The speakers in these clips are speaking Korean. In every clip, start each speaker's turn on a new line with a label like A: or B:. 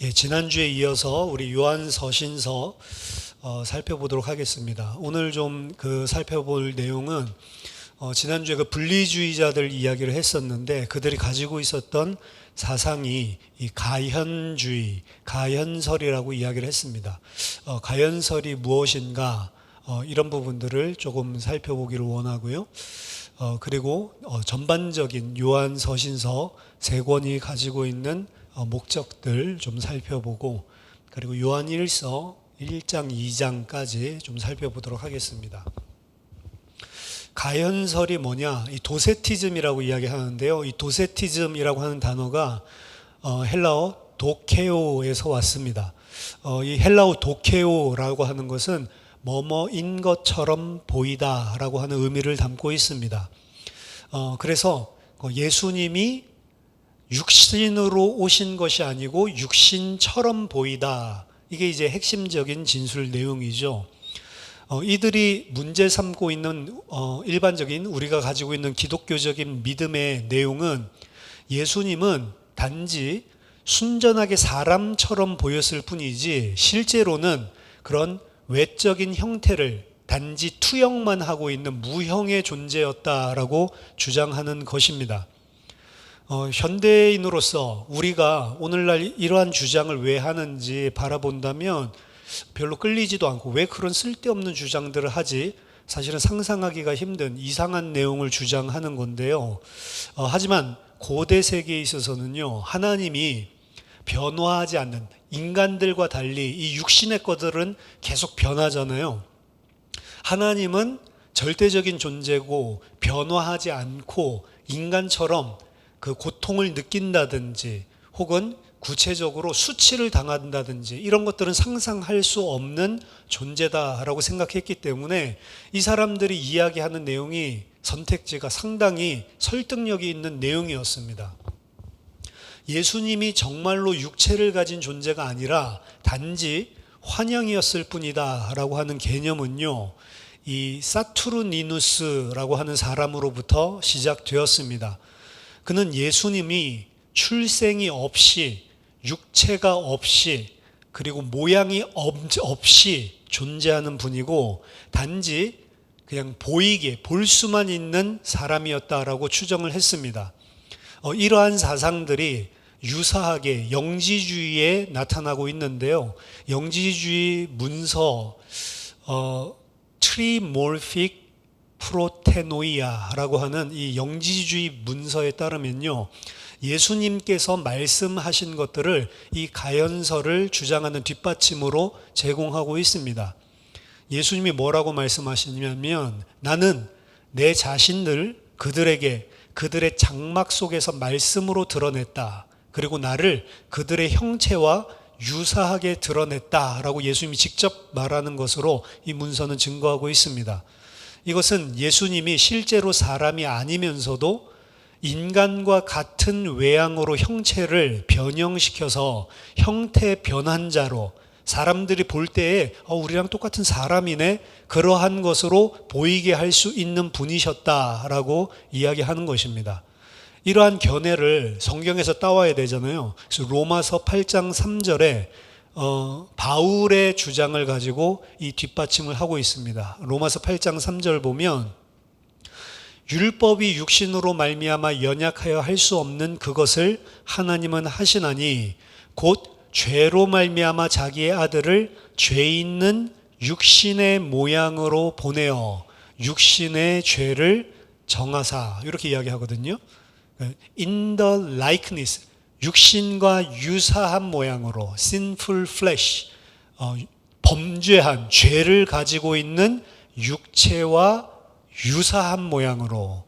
A: 예, 지난주에 이어서 우리 요한서신서 살펴보도록 하겠습니다. 오늘 좀 살펴볼 내용은 지난주에 그 분리주의자들 이야기를 했었는데 그들이 가지고 있었던 사상이 이 가현주의, 가현설이라고 이야기를 했습니다. 가현설이 무엇인가 이런 부분들을 조금 살펴보기를 원하고요. 그리고 전반적인 요한서신서 세 권이 가지고 있는 목적들 좀 살펴보고, 그리고 요한일서 1장 2장까지 좀 살펴보도록 하겠습니다. 가현설이 뭐냐? 이 도세티즘이라고 이야기하는데요. 이 도세티즘이라고 하는 단어가 헬라어 도케오에서 왔습니다. 이 헬라어 도케오라고 하는 것은 뭐뭐인 것처럼 보이다라고 하는 의미를 담고 있습니다. 그래서 예수님이 육신으로 오신 것이 아니고 육신처럼 보이다. 이게 이제 핵심적인 진술 내용이죠. 이들이 문제 삼고 있는 일반적인 우리가 가지고 있는 기독교적인 믿음의 내용은 예수님은 단지 순전하게 사람처럼 보였을 뿐이지 실제로는 그런 외적인 형태를 단지 투영만 하고 있는 무형의 존재였다라고 주장하는 것입니다. 현대인으로서 우리가 오늘날 이러한 주장을 왜 하는지 바라본다면 별로 끌리지도 않고, 왜 그런 쓸데없는 주장들을 하지? 사실은 상상하기가 힘든 이상한 내용을 주장하는 건데요. 하지만 고대 세계에 있어서는요, 하나님이 변화하지 않는, 인간들과 달리 이 육신의 것들은 계속 변하잖아요. 하나님은 절대적인 존재고 변화하지 않고 인간처럼 그 고통을 느낀다든지 혹은 구체적으로 수치를 당한다든지 이런 것들은 상상할 수 없는 존재다라고 생각했기 때문에 이 사람들이 이야기하는 내용이, 선택지가 상당히 설득력이 있는 내용이었습니다. 예수님이 정말로 육체를 가진 존재가 아니라 단지 환영이었을 뿐이다 라고 하는 개념은요, 이 사투르니누스라고 하는 사람으로부터 시작되었습니다. 그는 예수님이 출생이 없이, 육체가 없이, 그리고 모양이 없이 존재하는 분이고 단지 그냥 보이게, 볼 수만 있는 사람이었다라고 추정을 했습니다. 이러한 사상들이 유사하게 영지주의에 나타나고 있는데요. 영지주의 문서 트리몰픽 프로테노이아라고 하는 이 영지주의 문서에 따르면요, 예수님께서 말씀하신 것들을 이 가현설을 주장하는 뒷받침으로 제공하고 있습니다. 예수님이 뭐라고 말씀하시냐면, 나는 내 자신을 그들에게 그들의 장막 속에서 말씀으로 드러냈다. 그리고 나를 그들의 형체와 유사하게 드러냈다라고 예수님이 직접 말하는 것으로 이 문서는 증거하고 있습니다. 이것은 예수님이 실제로 사람이 아니면서도 인간과 같은 외양으로 형체를 변형시켜서 형태 변환자로 사람들이 볼 때에 우리랑 똑같은 사람이네, 그러한 것으로 보이게 할 수 있는 분이셨다라고 이야기하는 것입니다. 이러한 견해를 성경에서 따와야 되잖아요. 그래서 로마서 8장 3절에 바울의 주장을 가지고 이 뒷받침을 하고 있습니다. 로마서 8장 3절 보면, 율법이 육신으로 말미암아 연약하여 할 수 없는 그것을 하나님은 하시나니 곧 죄로 말미암아 자기의 아들을 죄 있는 육신의 모양으로 보내어 육신의 죄를 정하사, 이렇게 이야기하거든요. In the likeness, 육신과 유사한 모양으로, sinful flesh, 범죄한 죄를 가지고 있는 육체와 유사한 모양으로.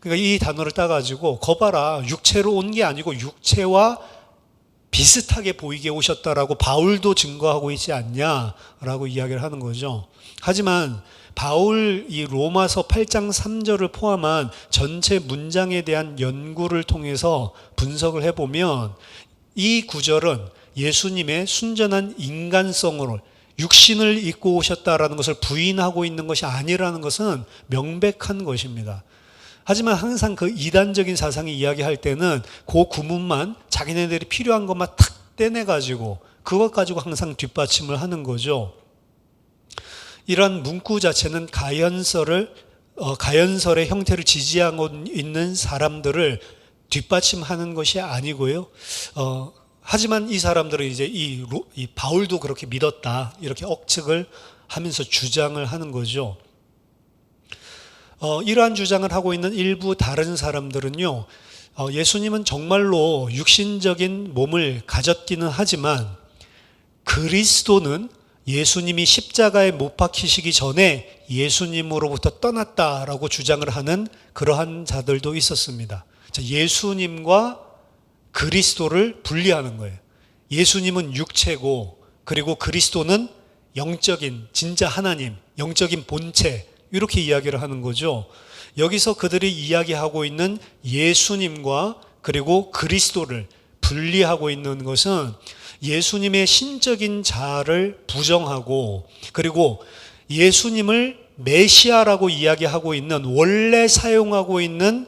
A: 그러니까 이 단어를 따가지고 거봐라, 육체로 온 게 아니고 육체와 비슷하게 보이게 오셨다라고 바울도 증거하고 있지 않냐라고 이야기를 하는 거죠. 하지만 바울 이 로마서 8장 3절을 포함한 전체 문장에 대한 연구를 통해서 분석을 해보면 이 구절은 예수님의 순전한 인간성으로 육신을 입고 오셨다라는 것을 부인하고 있는 것이 아니라는 것은 명백한 것입니다. 하지만 항상 그 이단적인 사상이 이야기할 때는 그 구문만, 자기네들이 필요한 것만 탁 떼내가지고 그것 가지고 항상 뒷받침을 하는 거죠. 이런 문구 자체는 가연설의 형태를 지지하고 있는 사람들을 뒷받침하는 것이 아니고요. 하지만 이 사람들은 이제 이 바울도 그렇게 믿었다, 이렇게 억측을 하면서 주장을 하는 거죠. 이러한 주장을 하고 있는 일부 다른 사람들은요, 예수님은 정말로 육신적인 몸을 가졌기는 하지만 그리스도는 예수님이 십자가에 못 박히시기 전에 예수님으로부터 떠났다라고 주장을 하는 그러한 자들도 있었습니다. 예수님과 그리스도를 분리하는 거예요. 예수님은 육체고, 그리고 그리스도는 영적인 진짜 하나님, 영적인 본체, 이렇게 이야기를 하는 거죠. 여기서 그들이 이야기하고 있는 예수님과 그리고 그리스도를 분리하고 있는 것은 예수님의 신적인 자아를 부정하고, 그리고 예수님을 메시아라고 이야기하고 있는, 원래 사용하고 있는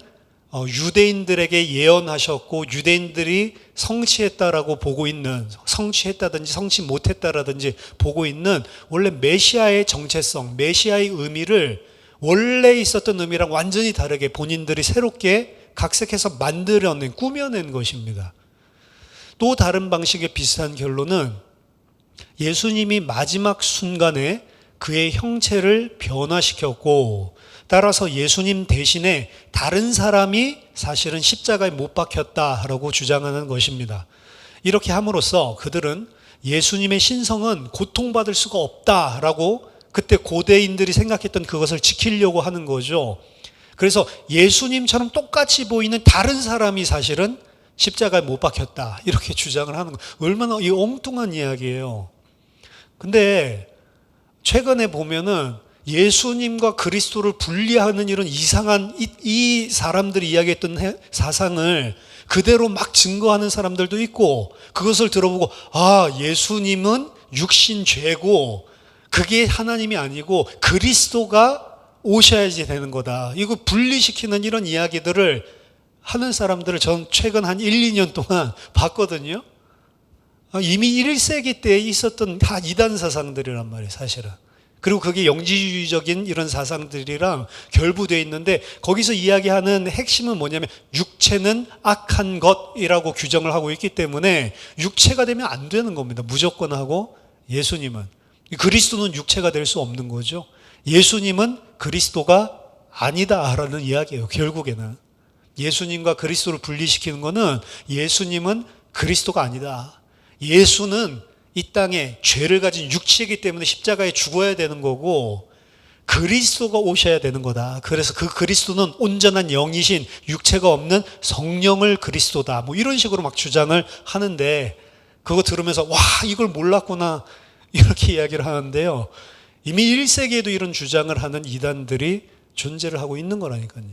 A: 유대인들에게 예언하셨고 유대인들이 성취했다라고 보고 있는, 성취했다든지 성취 못했다라든지 보고 있는 원래 메시아의 정체성, 메시아의 의미를 원래 있었던 의미랑 완전히 다르게 본인들이 새롭게 각색해서 만들어낸, 꾸며낸 것입니다. 또 다른 방식의 비슷한 결론은 예수님이 마지막 순간에 그의 형체를 변화시켰고, 따라서 예수님 대신에 다른 사람이 사실은 십자가에 못 박혔다라고 주장하는 것입니다. 이렇게 함으로써 그들은 예수님의 신성은 고통받을 수가 없다라고 그때 고대인들이 생각했던 그것을 지키려고 하는 거죠. 그래서 예수님처럼 똑같이 보이는 다른 사람이 사실은 십자가에 못 박혔다, 이렇게 주장을 하는 거. 얼마나 이 엉뚱한 이야기예요. 근데 최근에 보면은 예수님과 그리스도를 분리하는 이런 이상한 이 사람들이 이야기했던 사상을 그대로 막 증거하는 사람들도 있고, 그것을 들어보고 예수님은 육신 죄고 그게 하나님이 아니고 그리스도가 오셔야지 되는 거다, 이거 분리시키는 이런 이야기들을 하는 사람들을 전 최근 한 1, 2년 동안 봤거든요. 이미 1세기 때에 있었던 다 이단 사상들이란 말이에요, 사실은. 그리고 그게 영지주의적인 이런 사상들이랑 결부되어 있는데, 거기서 이야기하는 핵심은 뭐냐면 육체는 악한 것이라고 규정을 하고 있기 때문에 육체가 되면 안 되는 겁니다, 무조건 하고. 예수님은, 그리스도는 육체가 될 수 없는 거죠. 예수님은 그리스도가 아니다라는 이야기예요. 결국에는 예수님과 그리스도를 분리시키는 거는 예수님은 그리스도가 아니다, 예수는 이 땅에 죄를 가진 육체이기 때문에 십자가에 죽어야 되는 거고 그리스도가 오셔야 되는 거다. 그래서 그 그리스도는 온전한 영이신 육체가 없는 성령을 그리스도다, 뭐 이런 식으로 막 주장을 하는데, 그거 들으면서 와, 이걸 몰랐구나, 이렇게 이야기를 하는데요, 이미 1세기에도 이런 주장을 하는 이단들이 존재를 하고 있는 거라니까요.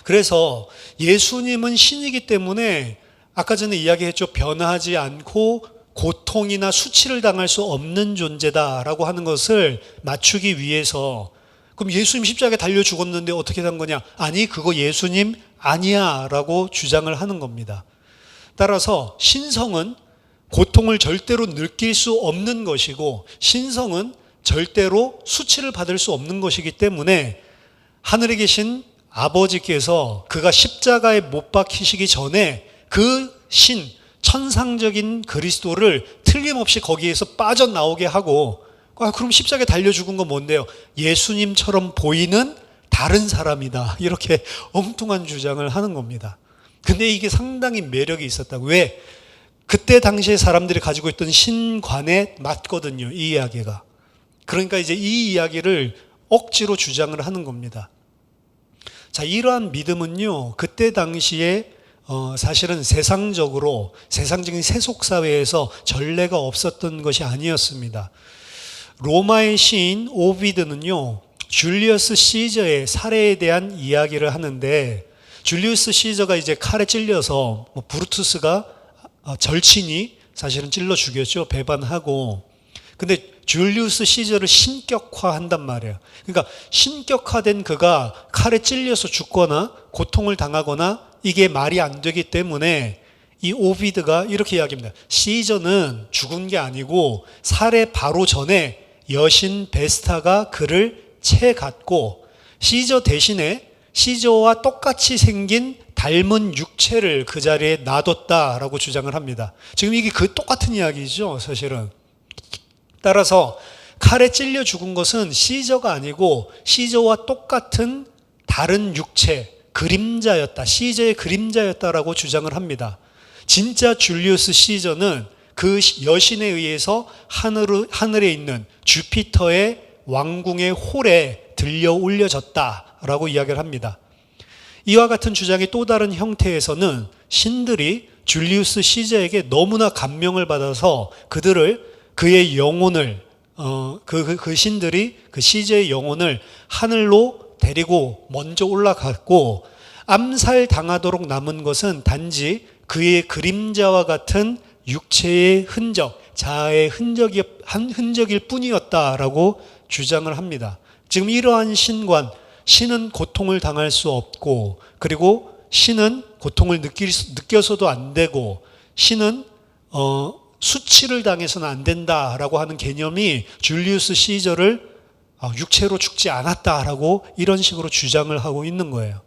A: 그래서 예수님은 신이기 때문에 아까 전에 이야기했죠. 변하지 않고 고통이나 수치를 당할 수 없는 존재다라고 하는 것을 맞추기 위해서, 그럼 예수님 십자가에 달려 죽었는데 어떻게 된 거냐? 아니, 그거 예수님 아니야 라고 주장을 하는 겁니다. 따라서 신성은 고통을 절대로 느낄 수 없는 것이고, 신성은 절대로 수치를 받을 수 없는 것이기 때문에 하늘에 계신 아버지께서 그가 십자가에 못 박히시기 전에 그 천상적인 그리스도를 틀림없이 거기에서 빠져나오게 하고, 그럼 십자가에 달려 죽은 건 뭔데요? 예수님처럼 보이는 다른 사람이다, 이렇게 엉뚱한 주장을 하는 겁니다. 근데 이게 상당히 매력이 있었다고. 왜? 그때 당시에 사람들이 가지고 있던 신관에 맞거든요, 이 이야기가. 그러니까 이제 이 이야기를 억지로 주장을 하는 겁니다. 자, 이러한 믿음은요, 그때 당시에 사실은 세상적인 세속사회에서 전례가 없었던 것이 아니었습니다. 로마의 시인 오비드는요, 줄리어스 시저의 살해에 대한 이야기를 하는데, 줄리우스 시저가 이제 칼에 찔려서 브루투스가 절친이 사실은 찔러 죽였죠, 배반하고. 근데 줄리우스 시저를 신격화한단 말이에요. 그러니까 신격화된 그가 칼에 찔려서 죽거나 고통을 당하거나 이게 말이 안 되기 때문에 이 오비드가 이렇게 이야기합니다. 시저는 죽은 게 아니고 살해 바로 전에 여신 베스타가 그를 채갔고 시저 대신에 시저와 똑같이 생긴 닮은 육체를 그 자리에 놔뒀다라고 주장을 합니다. 지금 이게 그 똑같은 이야기죠, 사실은. 따라서 칼에 찔려 죽은 것은 시저가 아니고 시저와 똑같은 다른 육체, 그림자였다. 시저의 그림자였다라고 주장을 합니다. 진짜 줄리우스 시저는 그 여신에 의해서 하늘에 있는 주피터의 왕궁의 홀에 들려 올려졌다라고 이야기를 합니다. 이와 같은 주장의 또 다른 형태에서는 신들이 줄리우스 시저에게 너무나 감명을 받아서 그의 영혼을 그 신들이 그 시저의 영혼을 하늘로 데리고 먼저 올라갔고 암살 당하도록 남은 것은 단지 그의 그림자와 같은 육체의 흔적, 자아의 흔적일 뿐이었다라고 주장을 합니다. 지금 이러한 신은 고통을 당할 수 없고, 그리고 신은 고통을 느껴서도 안 되고, 신은 수치를 당해서는 안 된다라고 하는 개념이 줄리우스 시저를 육체로 죽지 않았다라고 이런 식으로 주장을 하고 있는 거예요.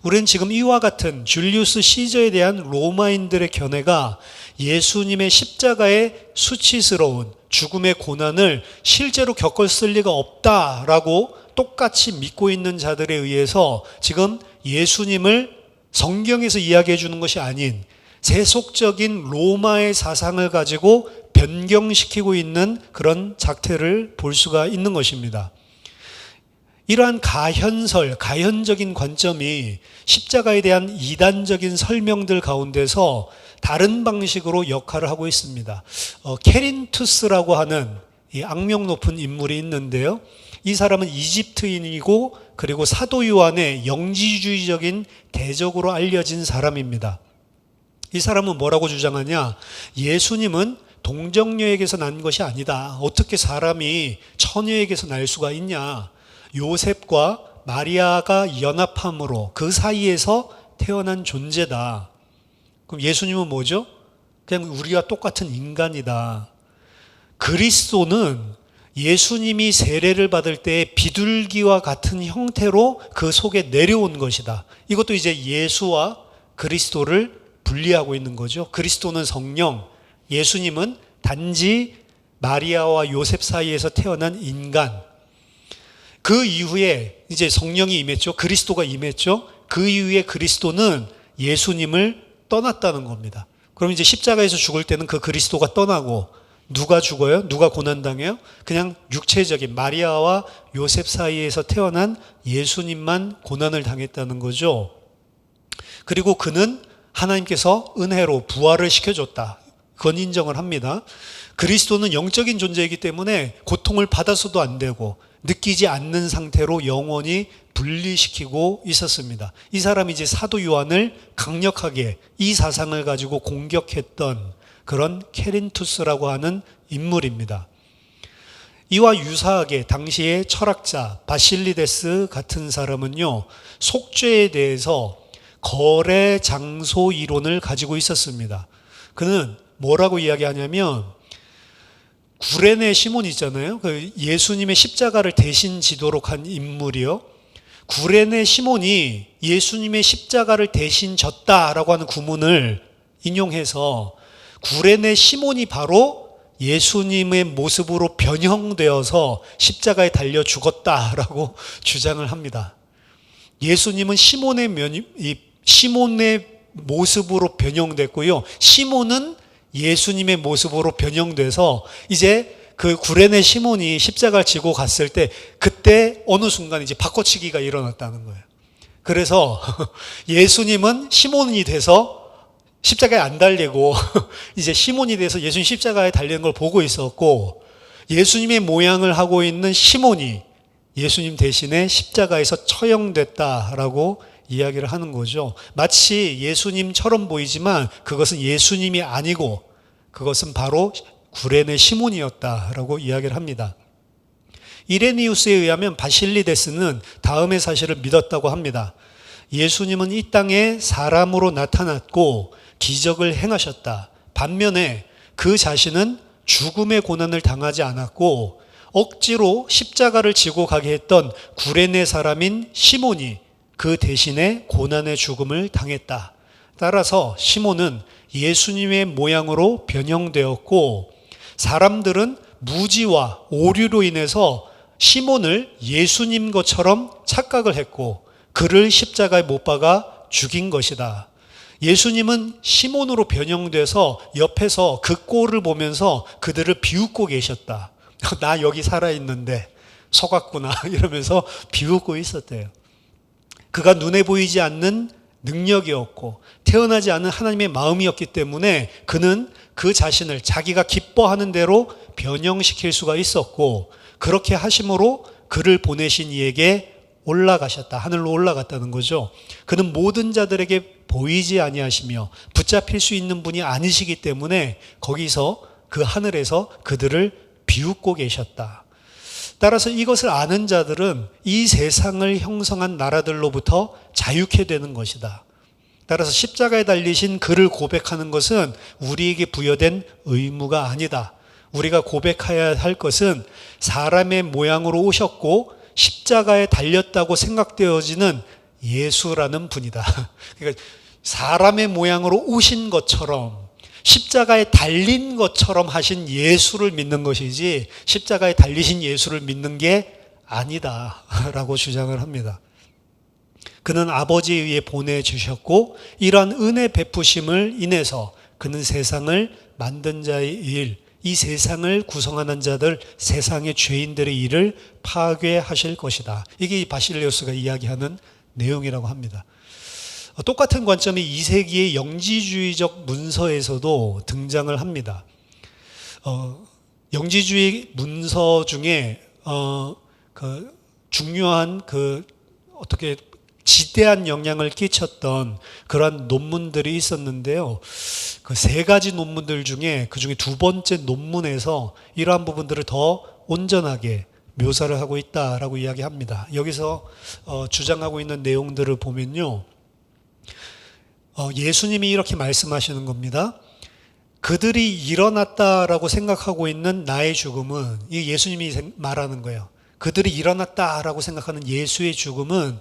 A: 우리는 지금 이와 같은 줄리우스 시저에 대한 로마인들의 견해가 예수님의 십자가의 수치스러운 죽음의 고난을 실제로 겪었을 리가 없다라고 똑같이 믿고 있는 자들에 의해서 지금 예수님을 성경에서 이야기해 주는 것이 아닌 세속적인 로마의 사상을 가지고 변경시키고 있는 그런 작태를 볼 수가 있는 것입니다. 이러한 가현적인 관점이 십자가에 대한 이단적인 설명들 가운데서 다른 방식으로 역할을 하고 있습니다. 케린투스라고 하는 이 악명 높은 인물이 있는데요. 이 사람은 이집트인이고 그리고 사도 요한의 영지주의적인 대적으로 알려진 사람입니다. 이 사람은 뭐라고 주장하냐? 예수님은 동정녀에게서 난 것이 아니다. 어떻게 사람이 처녀에게서 날 수가 있냐? 요셉과 마리아가 연합함으로 그 사이에서 태어난 존재다. 그럼 예수님은 뭐죠? 그냥 우리와 똑같은 인간이다. 그리스도는 예수님이 세례를 받을 때 비둘기와 같은 형태로 그 속에 내려온 것이다. 이것도 이제 예수와 그리스도를 분리하고 있는 거죠. 그리스도는 성령, 예수님은 단지 마리아와 요셉 사이에서 태어난 인간. 그 이후에 이제 성령이 임했죠. 그리스도가 임했죠. 그 이후에 그리스도는 예수님을 떠났다는 겁니다. 그럼 이제 십자가에서 죽을 때는 그 그리스도가 떠나고 누가 죽어요? 누가 고난당해요? 그냥 육체적인 마리아와 요셉 사이에서 태어난 예수님만 고난을 당했다는 거죠. 그리고 그는 하나님께서 은혜로 부활을 시켜줬다. 그건 인정을 합니다. 그리스도는 영적인 존재이기 때문에 고통을 받아서도 안 되고 느끼지 않는 상태로 영원히 분리시키고 있었습니다. 이 사람이 이제 사도 요한을 강력하게 이 사상을 가지고 공격했던 그런 케린투스라고 하는 인물입니다. 이와 유사하게 당시의 철학자 바실리데스 같은 사람은요, 속죄에 대해서 거래 장소 이론을 가지고 있었습니다. 그는 뭐라고 이야기하냐면 구레네 시몬 있잖아요. 그 예수님의 십자가를 대신 지도록 한 인물이요. 구레네 시몬이 예수님의 십자가를 대신 졌다라고 하는 구문을 인용해서 구레네 시몬이 바로 예수님의 모습으로 변형되어서 십자가에 달려 죽었다라고 주장을 합니다. 예수님은 시몬의 모습으로 변형됐고요. 시몬은 예수님의 모습으로 변형돼서 이제 그 구레네 시몬이 십자가를 지고 갔을 때 그때 어느 순간 이제 바꿔치기가 일어났다는 거예요. 그래서 예수님은 시몬이 돼서 십자가에 안 달리고 이제 시몬이 돼서 예수님 십자가에 달리는 걸 보고 있었고, 예수님의 모양을 하고 있는 시몬이 예수님 대신에 십자가에서 처형됐다라고 이야기를 하는 거죠. 마치 예수님처럼 보이지만 그것은 예수님이 아니고 그것은 바로 구레네 시몬이었다라고 이야기를 합니다. 이레니우스에 의하면 바실리데스는 다음의 사실을 믿었다고 합니다. 예수님은 이 땅에 사람으로 나타났고 기적을 행하셨다. 반면에 그 자신은 죽음의 고난을 당하지 않았고 억지로 십자가를 지고 가게 했던 구레네 사람인 시몬이 그 대신에 고난의 죽음을 당했다. 따라서 시몬은 예수님의 모양으로 변형되었고 사람들은 무지와 오류로 인해서 시몬을 예수님 것처럼 착각을 했고 그를 십자가에 못 박아 죽인 것이다. 예수님은 시몬으로 변형돼서 옆에서 그 꼴을 보면서 그들을 비웃고 계셨다. 나 여기 살아있는데 속았구나 이러면서 비웃고 있었대요. 그가 눈에 보이지 않는 능력이었고 태어나지 않은 하나님의 마음이었기 때문에 그는 그 자신을 자기가 기뻐하는 대로 변형시킬 수가 있었고 그렇게 하심으로 그를 보내신 이에게 올라가셨다. 하늘로 올라갔다는 거죠. 그는 모든 자들에게 보이지 아니하시며 붙잡힐 수 있는 분이 아니시기 때문에 거기서 그 하늘에서 그들을 비웃고 계셨다. 따라서 이것을 아는 자들은 이 세상을 형성한 나라들로부터 자유케 되는 것이다. 따라서 십자가에 달리신 그를 고백하는 것은 우리에게 부여된 의무가 아니다. 우리가 고백해야 할 것은 사람의 모양으로 오셨고 십자가에 달렸다고 생각되어지는 예수라는 분이다. 그러니까 사람의 모양으로 오신 것처럼 십자가에 달린 것처럼 하신 예수를 믿는 것이지 십자가에 달리신 예수를 믿는 게 아니다 라고 주장을 합니다. 그는 아버지에 의해 보내주셨고 이러한 은혜 베푸심을 인해서 그는 세상을 만든 자의 일, 이 세상을 구성하는 자들, 세상의 죄인들의 일을 파괴하실 것이다. 이게 바실레우스가 이야기하는 내용이라고 합니다. 똑같은 관점이 2세기의 영지주의적 문서에서도 등장을 합니다. 영지주의 문서 중에 중요한 어떻게 지대한 영향을 끼쳤던 그러한 논문들이 있었는데요. 그 세 가지 논문들 중에 그중에 두 번째 논문에서 이러한 부분들을 더 온전하게 묘사를 하고 있다라고 이야기합니다. 여기서 주장하고 있는 내용들을 보면요. 예수님이 이렇게 말씀하시는 겁니다. 그들이 일어났다라고 생각하고 있는 나의 죽음은, 이 예수님이 말하는 거예요. 그들이 일어났다라고 생각하는 예수의 죽음은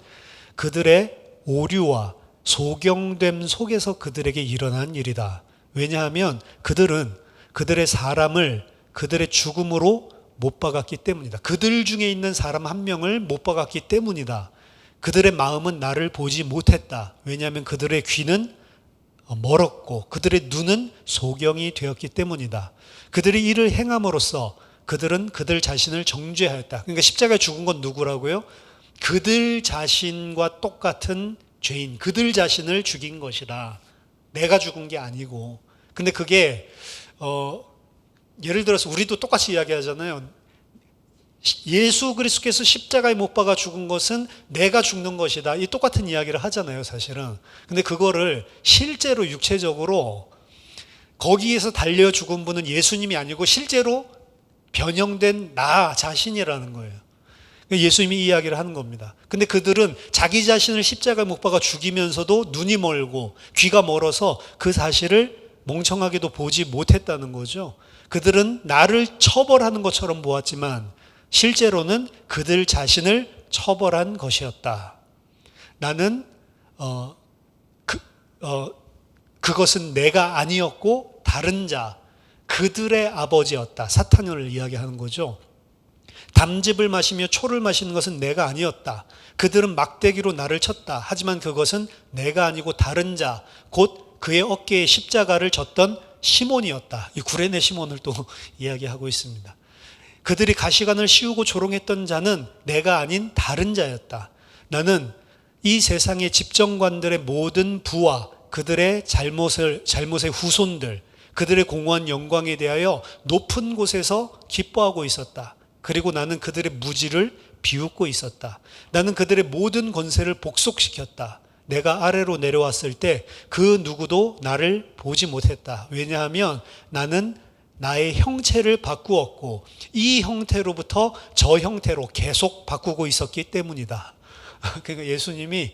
A: 그들의 오류와 소경됨 속에서 그들에게 일어난 일이다. 왜냐하면 그들은 그들의 사람을 그들의 죽음으로 못 박았기 때문이다. 그들 중에 있는 사람 한 명을 못 박았기 때문이다. 그들의 마음은 나를 보지 못했다. 왜냐하면 그들의 귀는 멀었고 그들의 눈은 소경이 되었기 때문이다. 그들이 이를 행함으로써 그들은 그들 자신을 정죄하였다. 그러니까 십자가에 죽은 건 누구라고요? 그들 자신과 똑같은 죄인, 그들 자신을 죽인 것이다. 내가 죽은 게 아니고. 근데 그게 예를 들어서 우리도 똑같이 이야기하잖아요. 예수 그리스도께서 십자가에 못 박아 죽은 것은 내가 죽는 것이다. 이 똑같은 이야기를 하잖아요, 사실은. 근데 그거를 실제로 육체적으로 거기에서 달려 죽은 분은 예수님이 아니고 실제로 변형된 나 자신이라는 거예요. 예수님이 이 이야기를 하는 겁니다. 근데 그들은 자기 자신을 십자가에 못 박아 죽이면서도 눈이 멀고 귀가 멀어서 그 사실을 멍청하게도 보지 못했다는 거죠. 그들은 나를 처벌하는 것처럼 보았지만 실제로는 그들 자신을 처벌한 것이었다. 나는 그것은 내가 아니었고 다른 자, 그들의 아버지였다. 사탄을 이야기하는 거죠. 담즙을 마시며 초를 마시는 것은 내가 아니었다. 그들은 막대기로 나를 쳤다. 하지만 그것은 내가 아니고 다른 자, 곧 그의 어깨에 십자가를 졌던 시몬이었다. 이 구레네 시몬을 또 이야기하고 있습니다. 그들이 가시관을 씌우고 조롱했던 자는 내가 아닌 다른 자였다. 나는 이 세상의 집정관들의 모든 부와 그들의 잘못의 후손들, 그들의 공허한 영광에 대하여 높은 곳에서 기뻐하고 있었다. 그리고 나는 그들의 무지를 비웃고 있었다. 나는 그들의 모든 권세를 복속시켰다. 내가 아래로 내려왔을 때 그 누구도 나를 보지 못했다. 왜냐하면 나는 나의 형체를 바꾸었고 이 형태로부터 저 형태로 계속 바꾸고 있었기 때문이다. 그러니까 예수님이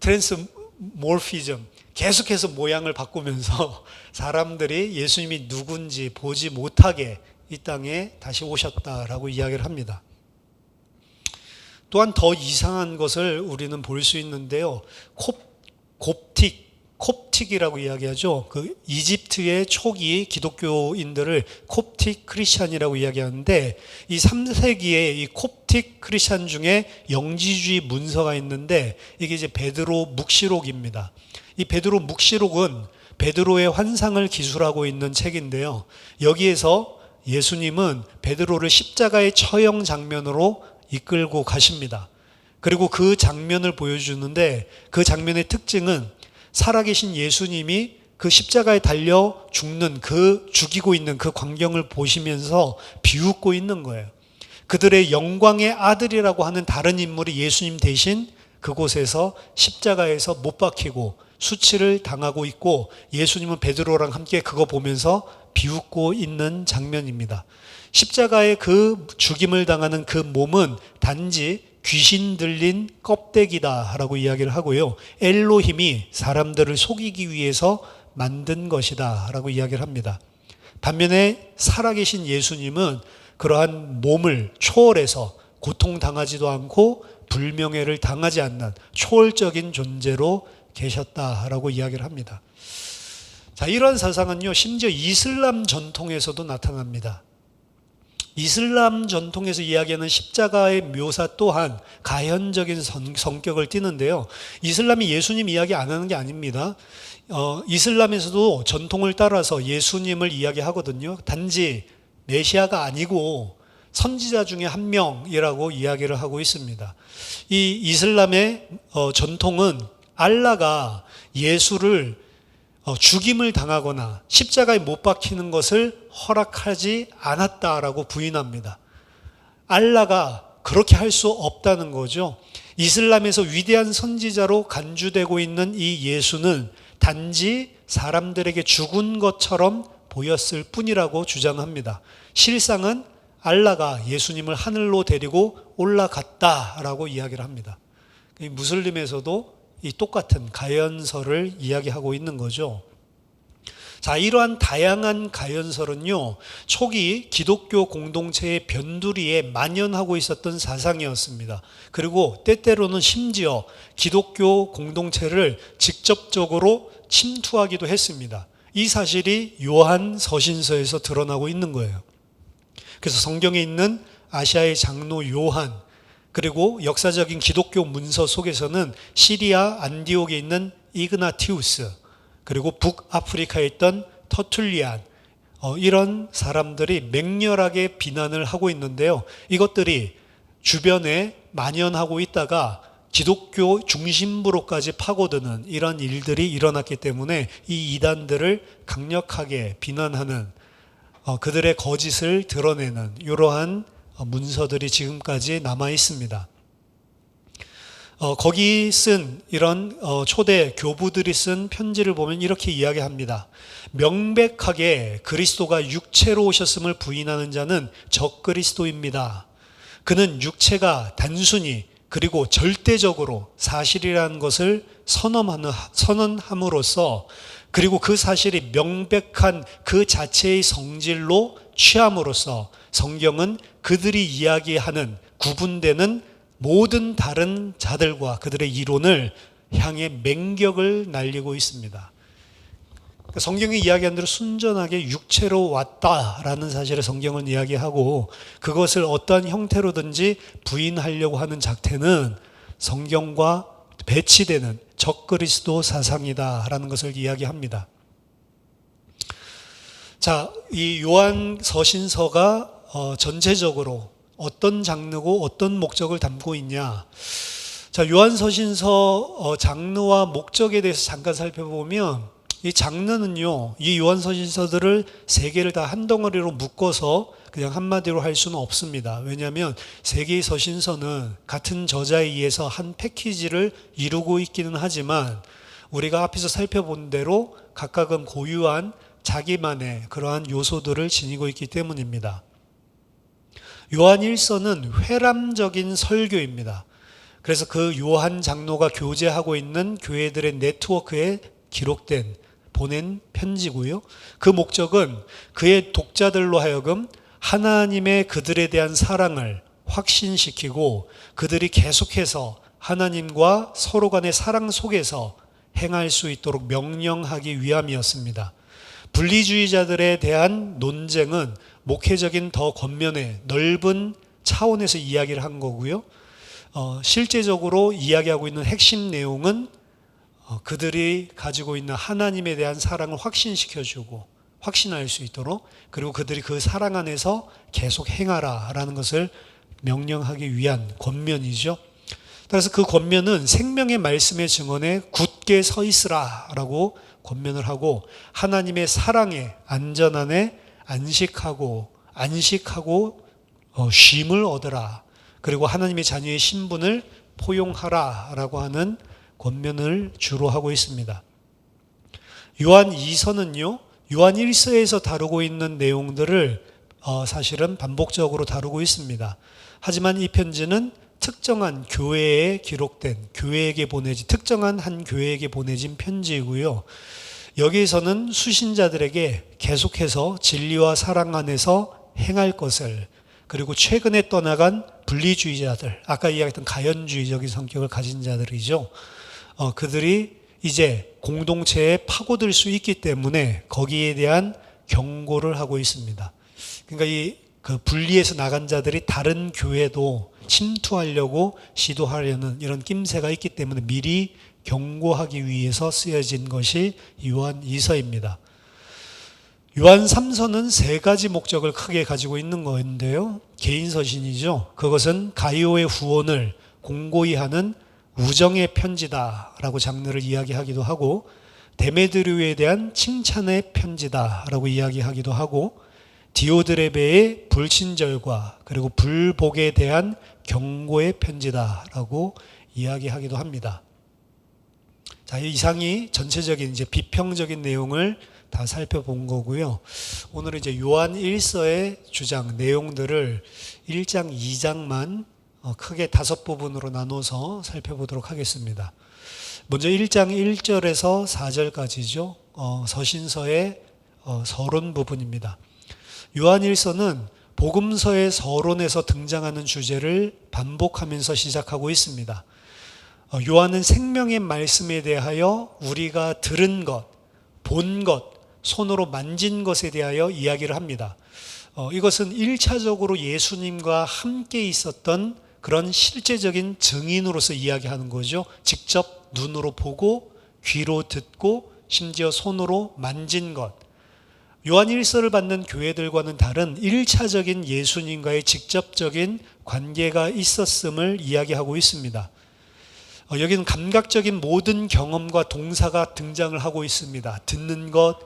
A: 트랜스모피즘, 계속해서 모양을 바꾸면서 사람들이 예수님이 누군지 보지 못하게 이 땅에 다시 오셨다라고 이야기를 합니다. 또한 더 이상한 것을 우리는 볼 수 있는데요. 콥틱이라고 이야기하죠. 그 이집트의 초기 기독교인들을 콥틱 크리스찬이라고 이야기하는데, 이 3세기에 이 콥틱 크리스찬 중에 영지주의 문서가 있는데, 이게 이제 베드로 묵시록입니다. 이 베드로 묵시록은 베드로의 환상을 기술하고 있는 책인데요. 여기에서 예수님은 베드로를 십자가의 처형 장면으로 이끌고 가십니다. 그리고 그 장면을 보여주는데, 그 장면의 특징은 살아계신 예수님이 그 십자가에 달려 죽이고 있는 그 광경을 보시면서 비웃고 있는 거예요. 그들의 영광의 아들이라고 하는 다른 인물이 예수님 대신 그곳에서 십자가에서 못 박히고 수치를 당하고 있고, 예수님은 베드로랑 함께 그거 보면서 비웃고 있는 장면입니다. 십자가의 그 죽임을 당하는 그 몸은 단지 귀신 들린 껍데기다라고 이야기를 하고요. 엘로힘이 사람들을 속이기 위해서 만든 것이다라고 이야기를 합니다. 반면에 살아계신 예수님은 그러한 몸을 초월해서 고통당하지도 않고 불명예를 당하지 않는 초월적인 존재로 계셨다라고 이야기를 합니다. 자, 이러한 사상은요, 심지어 이슬람 전통에서도 나타납니다. 이슬람 전통에서 이야기하는 십자가의 묘사 또한 가현적인 성격을 띠는데요. 이슬람이 예수님 이야기 안 하는 게 아닙니다. 이슬람에서도 전통을 따라서 예수님을 이야기하거든요. 단지 메시아가 아니고 선지자 중에 한 명이라고 이야기를 하고 있습니다. 이 이슬람의 전통은 알라가 예수를 죽임을 당하거나 십자가에 못 박히는 것을 허락하지 않았다라고 부인합니다. 알라가 그렇게 할 수 없다는 거죠. 이슬람에서 위대한 선지자로 간주되고 있는 이 예수는 단지 사람들에게 죽은 것처럼 보였을 뿐이라고 주장합니다. 실상은 알라가 예수님을 하늘로 데리고 올라갔다라고 이야기를 합니다. 무슬림에서도 이 똑같은 가연설을 이야기하고 있는 거죠. 자, 이러한 다양한 가연설은요, 초기 기독교 공동체의 변두리에 만연하고 있었던 사상이었습니다. 그리고 때때로는 심지어 기독교 공동체를 직접적으로 침투하기도 했습니다. 이 사실이 요한 서신서에서 드러나고 있는 거예요. 그래서 성경에 있는 아시아의 장로 요한, 그리고 역사적인 기독교 문서 속에서는 시리아 안디옥에 있는 이그나티우스, 그리고 북아프리카에 있던 터툴리안, 이런 사람들이 맹렬하게 비난을 하고 있는데요. 이것들이 주변에 만연하고 있다가 기독교 중심부로까지 파고드는 이런 일들이 일어났기 때문에 이 이단들을 강력하게 비난하는, 그들의 거짓을 드러내는 이러한 문서들이 지금까지 남아 있습니다. 거기 쓴 이런 초대 교부들이 쓴 편지를 보면 이렇게 이야기합니다. 명백하게 그리스도가 육체로 오셨음을 부인하는 자는 적그리스도입니다. 그는 육체가 단순히 그리고 절대적으로 사실이라는 것을 선언함으로써, 그리고 그 사실이 명백한 그 자체의 성질로 취함으로써 성경은 그들이 이야기하는 구분되는 모든 다른 자들과 그들의 이론을 향해 맹격을 날리고 있습니다. 성경이 이야기한 대로 순전하게 육체로 왔다라는 사실을 성경은 이야기하고, 그것을 어떠한 형태로든지 부인하려고 하는 작태는 성경과 배치되는 적그리스도 사상이다라는 것을 이야기합니다. 자, 이 요한 서신서가 전체적으로 어떤 장르고 어떤 목적을 담고 있냐. 자, 요한 서신서 장르와 목적에 대해서 잠깐 살펴보면, 이 장르는요, 이 요한 서신서들을 세 개를 다 한 덩어리로 묶어서 그냥 한마디로 할 수는 없습니다. 왜냐하면 세 개의 서신서는 같은 저자에 의해서 한 패키지를 이루고 있기는 하지만, 우리가 앞에서 살펴본 대로 각각은 고유한 자기만의 그러한 요소들을 지니고 있기 때문입니다. 요한 1서는 회람적인 설교입니다. 그래서 그 요한 장로가 교제하고 있는 교회들의 네트워크에 기록된 보낸 편지고요. 그 목적은 그의 독자들로 하여금 하나님의 그들에 대한 사랑을 확신시키고 그들이 계속해서 하나님과 서로 간의 사랑 속에서 행할 수 있도록 명령하기 위함이었습니다. 분리주의자들에 대한 논쟁은 목회적인 더 겉면의 넓은 차원에서 이야기를 한 거고요. 실제적으로 이야기하고 있는 핵심 내용은 그들이 가지고 있는 하나님에 대한 사랑을 확신시켜주고 확신할 수 있도록, 그리고 그들이 그 사랑 안에서 계속 행하라라는 것을 명령하기 위한 권면이죠. 그래서 그 권면은 생명의 말씀의 증언에 굳게 서 있으라라고 권면을 하고, 하나님의 사랑의 안전 안에 안식하고 쉼을 얻으라, 그리고 하나님의 자녀의 신분을 포용하라라고 하는 권면을 주로 하고 있습니다. 요한 2서는요, 요한 1서에서 다루고 있는 내용들을 사실은 반복적으로 다루고 있습니다. 하지만 이 편지는 특정한 교회에 기록된, 교회에게 보내진, 특정한 한 교회에게 보내진 편지이고요. 여기에서는 수신자들에게 계속해서 진리와 사랑 안에서 행할 것을, 그리고 최근에 떠나간 분리주의자들, 아까 이야기했던 가연주의적인 성격을 가진 자들이죠. 그들이 이제 공동체에 파고들 수 있기 때문에 거기에 대한 경고를 하고 있습니다. 그러니까 그 분리해서 나간 자들이 다른 교회도 침투하려고 시도하려는 이런 낌새가 있기 때문에 미리 경고하기 위해서 쓰여진 것이 요한 2서입니다. 요한 3서는 세 가지 목적을 크게 가지고 있는 건데요. 개인 서신이죠. 그것은 가이오의 후원을 공고히 하는 우정의 편지다라고 장르를 이야기하기도 하고, 데메드류에 대한 칭찬의 편지다라고 이야기하기도 하고, 디오드레베의 불친절과 그리고 불복에 대한 경고의 편지다라고 이야기하기도 합니다. 자, 이상이 전체적인 이제 비평적인 내용을 다 살펴본 거고요. 오늘은 이제 요한 1서의 주장 내용들을 1장, 2장만 크게 5부분으로 나눠서 살펴보도록 하겠습니다. 먼저 1장 1절에서 4절까지죠. 서신서의 서론 부분입니다. 요한 1서는 복음서의 서론에서 등장하는 주제를 반복하면서 시작하고 있습니다. 요한은 생명의 말씀에 대하여 우리가 들은 것, 본 것, 손으로 만진 것에 대하여 이야기를 합니다. 이것은 1차적으로 예수님과 함께 있었던 그런 실제적인 증인으로서 이야기하는 거죠. 직접 눈으로 보고 귀로 듣고 심지어 손으로 만진 것. 요한 1서를 받는 교회들과는 다른 1차적인 예수님과의 직접적인 관계가 있었음을 이야기하고 있습니다. 여기는 감각적인 모든 경험과 동사가 등장을 하고 있습니다. 듣는 것,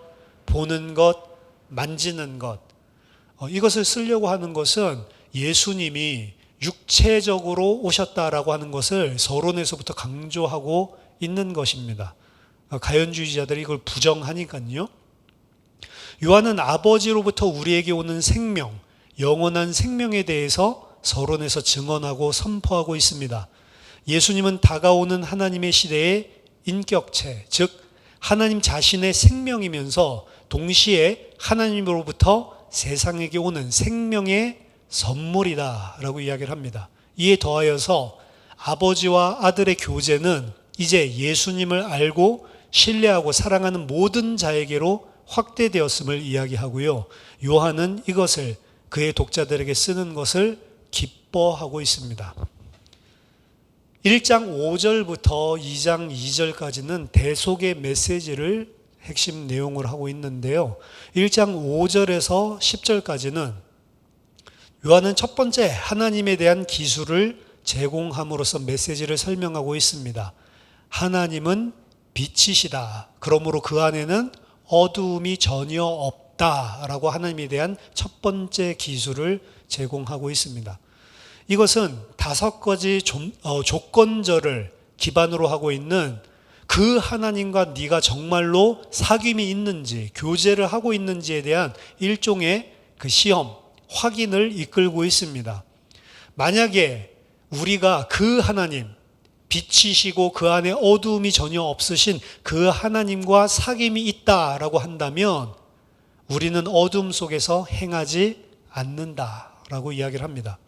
A: 보는 것, 만지는 것. 이것을 쓰려고 하는 것은 예수님이 육체적으로 오셨다라고 하는 것을 서론에서부터 강조하고 있는 것입니다. 가연주의자들이 이걸 부정하니까요. 요한은 아버지로부터 우리에게 오는 생명, 영원한 생명에 대해서 서론에서 증언하고 선포하고 있습니다. 예수님은 다가오는 하나님의 시대의 인격체, 즉 하나님 자신의 생명이면서 동시에 하나님으로부터 세상에게 오는 생명의 선물이다 라고 이야기를 합니다. 이에 더하여서 아버지와 아들의 교제는 이제 예수님을 알고 신뢰하고 사랑하는 모든 자에게로 확대되었음을 이야기하고요. 요한은 이것을 그의 독자들에게 쓰는 것을 기뻐하고 있습니다. 1장 5절부터 2장 2절까지는 대속의 메시지를 핵심 내용을 하고 있는데요. 1장 5절에서 10절까지는 요한은 첫 번째 하나님에 대한 기술을 제공함으로써 메시지를 설명하고 있습니다. 하나님은 빛이시다. 그러므로 그 안에는 어두움이 전혀 없다라고 하나님에 대한 첫 번째 기술을 제공하고 있습니다. 이것은 5가지 조건절을 기반으로 하고 있는 그 하나님과 네가 정말로 사귐이 있는지, 교제를 하고 있는지에 대한 일종의 그 시험, 확인을 이끌고 있습니다. 만약에 우리가 그 하나님, 빛이시고 그 안에 어두움이 전혀 없으신 그 하나님과 사귐이 있다라고 한다면 우리는 어둠 속에서 행하지 않는다라고 이야기를 합니다.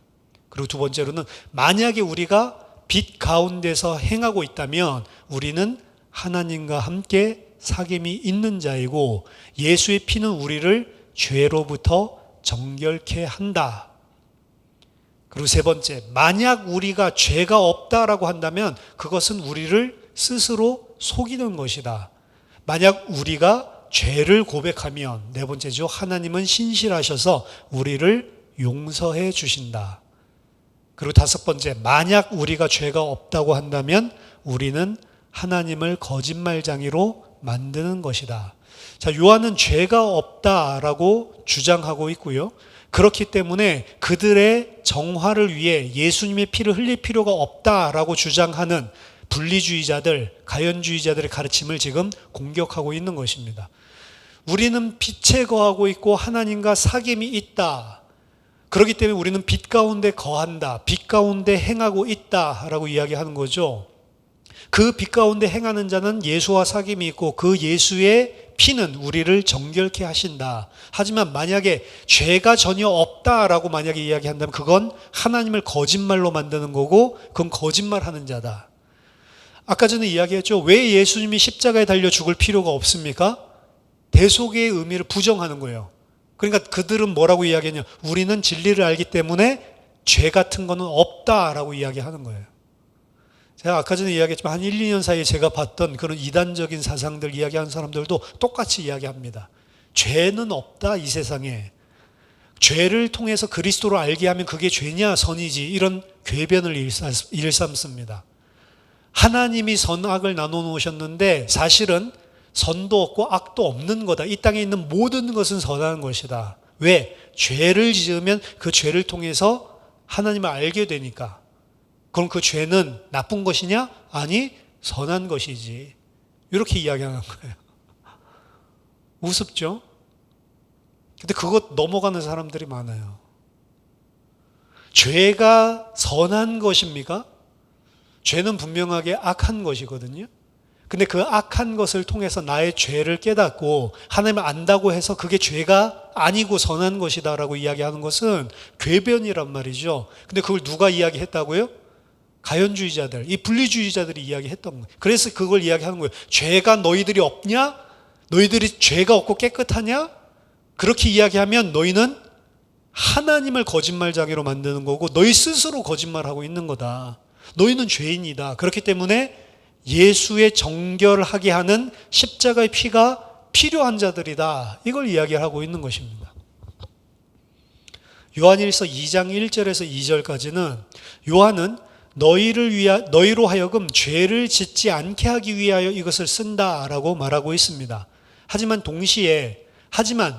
A: 그리고 두 번째로는 만약에 우리가 빛 가운데서 행하고 있다면 우리는 하나님과 함께 사귐이 있는 자이고 예수의 피는 우리를 죄로부터 정결케 한다. 그리고 세 번째, 만약 우리가 죄가 없다라고 한다면 그것은 우리를 스스로 속이는 것이다. 만약 우리가 죄를 고백하면 네 번째죠. 하나님은 신실하셔서 우리를 용서해 주신다. 그리고 다섯 번째, 만약 우리가 죄가 없다고 한다면 우리는 하나님을 거짓말쟁이로 만드는 것이다. 자, 요한은 죄가 없다라고 주장하고 있고요. 그렇기 때문에 그들의 정화를 위해 예수님의 피를 흘릴 필요가 없다라고 주장하는 분리주의자들, 가연주의자들의 가르침을 지금 공격하고 있는 것입니다. 우리는 빛에 거하고 있고 하나님과 사귐이 있다. 그렇기 때문에 우리는 빛 가운데 거한다. 빛 가운데 행하고 있다라고 이야기하는 거죠. 그 빛 가운데 행하는 자는 예수와 사귐이 있고 그 예수의 피는 우리를 정결케 하신다. 하지만 만약에 죄가 전혀 없다라고 만약에 이야기한다면 그건 하나님을 거짓말로 만드는 거고 그건 거짓말하는 자다. 아까 전에 이야기했죠. 왜 예수님이 십자가에 달려 죽을 필요가 없습니까? 대속의 의미를 부정하는 거예요. 그러니까 그들은 뭐라고 이야기하냐? 우리는 진리를 알기 때문에 죄 같은 거는 없다라고 이야기하는 거예요. 제가 아까 전에 이야기했지만 한 1, 2년 사이에 제가 봤던 그런 이단적인 사상들 이야기하는 사람들도 똑같이 이야기합니다. 죄는 없다 이 세상에. 죄를 통해서 그리스도를 알게 하면 그게 죄냐 선이지 이런 궤변을 일삼습니다. 하나님이 선악을 나눠 놓으셨는데 사실은 선도 없고 악도 없는 거다. 이 땅에 있는 모든 것은 선한 것이다. 왜? 죄를 지으면 그 죄를 통해서 하나님을 알게 되니까. 그럼 그 죄는 나쁜 것이냐? 아니, 선한 것이지. 이렇게 이야기하는 거예요. 우습죠? 근데 그것 넘어가는 사람들이 많아요. 죄가 선한 것입니까? 죄는 분명하게 악한 것이거든요. 근데 그 악한 것을 통해서 나의 죄를 깨닫고 하나님을 안다고 해서 그게 죄가 아니고 선한 것이다라고 이야기하는 것은 궤변이란 말이죠. 근데 그걸 누가 이야기했다고요? 가연주의자들, 이 분리주의자들이 이야기했던 거예요. 그래서 그걸 이야기하는 거예요. 죄가 너희들이 없냐? 너희들이 죄가 없고 깨끗하냐? 그렇게 이야기하면 너희는 하나님을 거짓말쟁이로 만드는 거고 너희 스스로 거짓말하고 있는 거다. 너희는 죄인이다. 그렇기 때문에 예수의 정결하게 하는 십자가의 피가 필요한 자들이다. 이걸 이야기하고 있는 것입니다. 요한일서 2장 1절에서 2절까지는 요한은 너희로 하여금 죄를 짓지 않게 하기 위하여 이것을 쓴다라고 말하고 있습니다. 하지만 동시에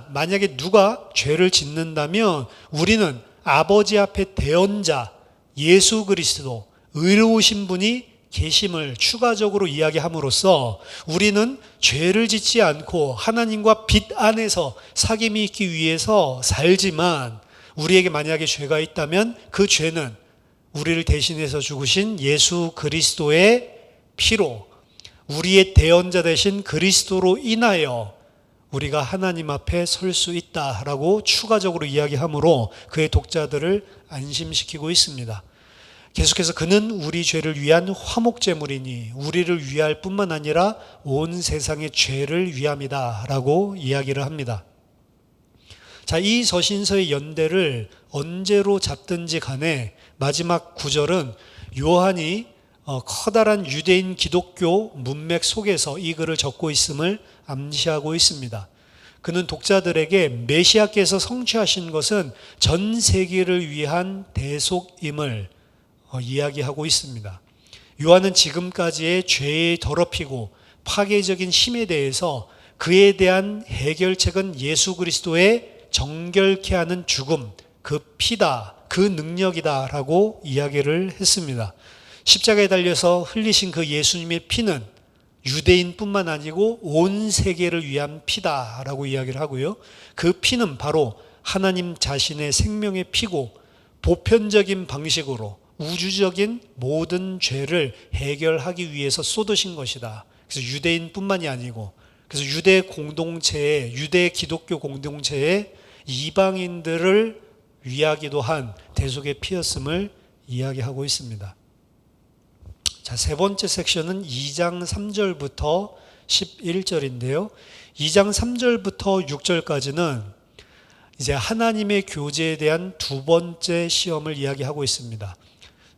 A: 만약에 누가 죄를 짓는다면 우리는 아버지 앞에 대언자 예수 그리스도 의로우신 분이 계심을 추가적으로 이야기함으로써 우리는 죄를 짓지 않고 하나님과 빛 안에서 사귐이 있기 위해서 살지만 우리에게 만약에 죄가 있다면 그 죄는 우리를 대신해서 죽으신 예수 그리스도의 피로 우리의 대언자 되신 그리스도로 인하여 우리가 하나님 앞에 설 수 있다라고 추가적으로 이야기하므로 그의 독자들을 안심시키고 있습니다. 계속해서 그는 우리 죄를 위한 화목제물이니 우리를 위할 뿐만 아니라 온 세상의 죄를 위함이다 라고 이야기를 합니다. 자, 이 서신서의 연대를 언제로 잡든지 간에 마지막 구절은 요한이 커다란 유대인 기독교 문맥 속에서 이 글을 적고 있음을 암시하고 있습니다. 그는 독자들에게 메시아께서 성취하신 것은 전 세계를 위한 대속임을 이야기하고 있습니다. 요한은 지금까지의 죄에 더럽히고 파괴적인 힘에 대해서 그에 대한 해결책은 예수 그리스도의 정결케 하는 죽음, 그 피다, 그 능력이다 라고 이야기를 했습니다. 십자가에 달려서 흘리신 그 예수님의 피는 유대인뿐만 아니고 온 세계를 위한 피다 라고 이야기를 하고요. 그 피는 바로 하나님 자신의 생명의 피고 보편적인 방식으로 우주적인 모든 죄를 해결하기 위해서 쏟으신 것이다. 그래서 유대인뿐만이 아니고, 그래서 유대 공동체에, 유대 기독교 공동체에 이방인들을 위하기도 한 대속의 피였음을 이야기하고 있습니다. 자, 세 번째 섹션은 2장 3절부터 11절인데요. 2장 3절부터 6절까지는 이제 하나님의 교제에 대한 두 번째 시험을 이야기하고 있습니다.